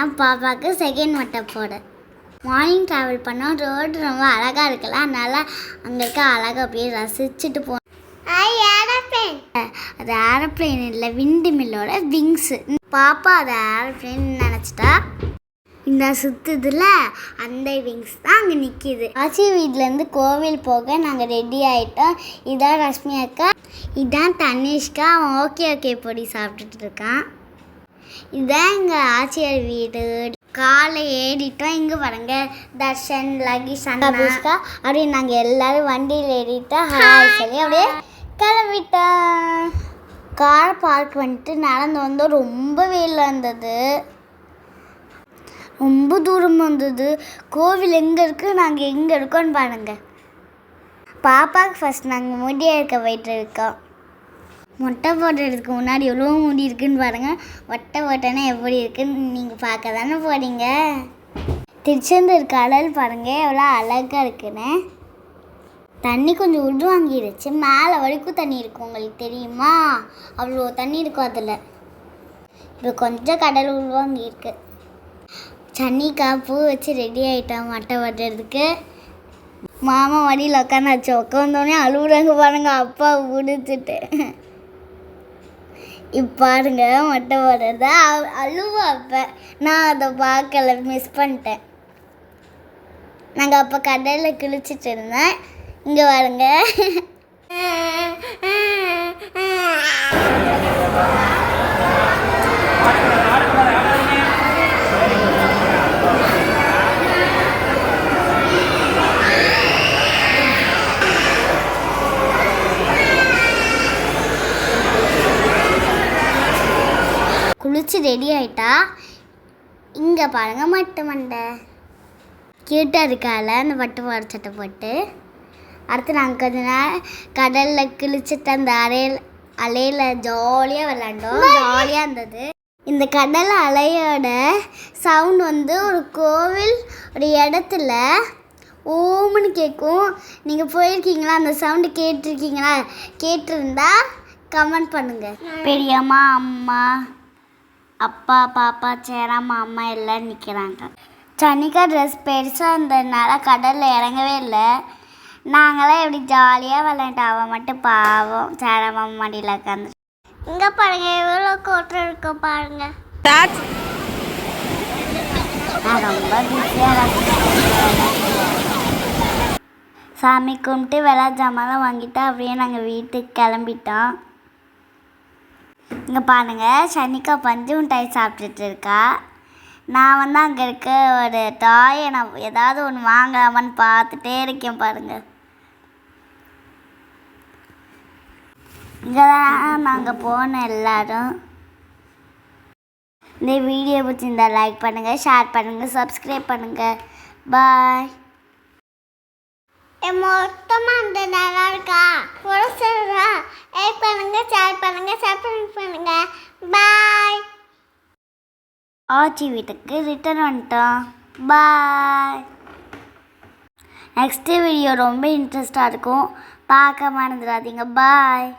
இதுதான் பாப்பாவுக்கு செகண்ட் மொட்டை போட. மார்னிங் ட்ராவல் பண்ணோம். ரோடு ரொம்ப அழகாக இருக்குல்ல, அதனால் அங்கே இருக்க அழகாக அப்படியே ரசிச்சுட்டு போனோம். அது ஏரோப்ளேன் இல்லை, விண்டு மில்லோட விங்ஸு. பாப்பா அது ஏரோப்ளேன் நினச்சிட்டா. இந்த சுற்றுதுல அந்த விங்ஸ் தான் அங்கே நிற்கிது. ஆச்சி வீட்டிலேருந்து கோவில் போக நாங்கள் ரெடி ஆகிட்டோம். இதான் ரஷ்மி அக்கா, இதான் தனிஷ்கா. அவன் ஓகே பொடி சாப்பிட்டுட்டு இருக்கான். இதுதான் எங்கள் ஆச்சியார் வீடு. காலை ஏறிட்டோம். இங்கே பாருங்க, தர்ஷன், லகீஷ், அனுஷ்கா அப்படியே நாங்கள் எல்லோரும் வண்டியில் ஏறிட்டோம். ஹாய் சொல்லி அப்படியே கிளம்பிட்டோம். கார் பார்க் பண்ணிட்டு நடந்து வந்தோம். ரொம்ப வெயிலாக இருந்தது, ரொம்ப தூரமாக இருந்தது. கோவில் எங்கே இருக்குது, நாங்கள் எங்கே இருக்கோன்னு பாருங்கள். பாப்பாவுக்கு ஃபஸ்ட் நாங்கள் முடி எடுக்க போயிட்டு இருக்கோம். மொட்டை போடுறதுக்கு முன்னாடி எவ்வளோ முடி இருக்குன்னு பாருங்கள். மொட்டை போட்டோன்னா எப்படி இருக்குன்னு நீங்கள் பார்க்க தானே போகிறீங்க. திருச்செந்தூர் கடல் பாருங்கள் எவ்வளோ அழகாக இருக்குன்னு. தண்ணி கொஞ்சம் உள் வாங்கிடுச்சு. மேலே வரைக்கும் தண்ணி இருக்கும், உங்களுக்கு தெரியுமா? அவ்வளோ தண்ணி இருக்கும் அதில். இப்போ கொஞ்சம் கடல் உள்வாங்கியிருக்கு. சன்னிக்கா பூ வச்சு ரெடி ஆகிட்டான் மொட்டை போடுறதுக்கு. மாமா வடியில் உட்காந்தாச்சு. உட்காந்தோடனே அழுகுறாங்க பாருங்க, அப்பா பிடிச்சிட்டு. இப்போ பாருங்க மொட்டை போடுறத அழுவா. அப்போ நான் அதை பார்க்கல, மிஸ் பண்ணிட்டேன். நாங்கள் அப்போ கடலில் குளிச்சுட்டு இருந்தேன். இங்கே பாருங்க, குளிச்சு ரெடி ஆகிட்டா. இங்கே பாருங்கள் மட்டை மண்டை கியூட்டாக இருக்கால அந்த பட்டு பாவாடை சட்டை போட்டு. அடுத்து நாங்கள் கொஞ்ச நேரம் கடலில் குளிச்சுட்டு அந்த அலையில் ஜாலியாக விளாண்டோம். ஜாலியாக இருந்தது. இந்த கடல் அலையோட சவுண்ட் வந்து ஒரு கோவில் ஒரு இடத்துல ஓமுன்னு கேட்கும். நீங்கள் போயிருக்கீங்களா? அந்த சவுண்டு கேட்டிருக்கீங்களா? கேட்டிருந்தா கமெண்ட் பண்ணுங்கள். பெரியம்மா, அம்மா, அப்பா, பாப்பா, சேராம்மா, அம்மா எல்லோரும் நிற்கிறாங்க. சன்னிக்கா ட்ரெஸ் பெருசாக இருந்ததுனால கடலில் இறங்கவே இல்லை. நாங்களாம் எப்படி ஜாலியாக விளையாண்டோம். அவன் மட்டும் பாவம் சேராம்மா மடியில் உட்காந்து. இங்கே பாருங்க எவ்வளோ கூட்டம் இருக்கும் பாருங்க. நான் ரொம்ப பிஸியாக சாமி கும்பிட்டு விளா ஜாமான்லாம் வாங்கிட்டு அப்படியே நாங்கள் வீட்டுக்கு கிளம்பிட்டோம். இங்கே பாருங்கள், சன்னிக்கா பஞ்சு மிட்டாய் சாப்பிட்டுட்டு இருக்கா. நான் வந்து அங்கே இருக்க ஒரு டாயை நான் ஏதாவது ஒன்று வாங்கலாமான்னு பார்த்துட்டே இருக்கேன் பாருங்கள். இங்கே தான் நாங்கள் போனோம் எல்லோரும். இந்த வீடியோ பிடிச்சிருந்தா லைக் பண்ணுங்கள், ஷேர் பண்ணுங்கள், சப்ஸ்கிரைப் பண்ணுங்கள். பாய். மொத்தமாக அந்த நல்லா இருக்கா ஒரு சொல்கிறா. லைக் பண்ணுங்கள், ஷேர் பண்ணுங்கள், சப்ஸ்கிரைப் பண்ணுங்கள். பாய். ஆச்சி வீட்டுக்கு ரிட்டர்ன் வந்துட்டோம். பாய். நெக்ஸ்ட்டு வீடியோ ரொம்ப இன்ட்ரெஸ்டாக இருக்கும், பார்க்க மறந்துடாதீங்க. பாய்.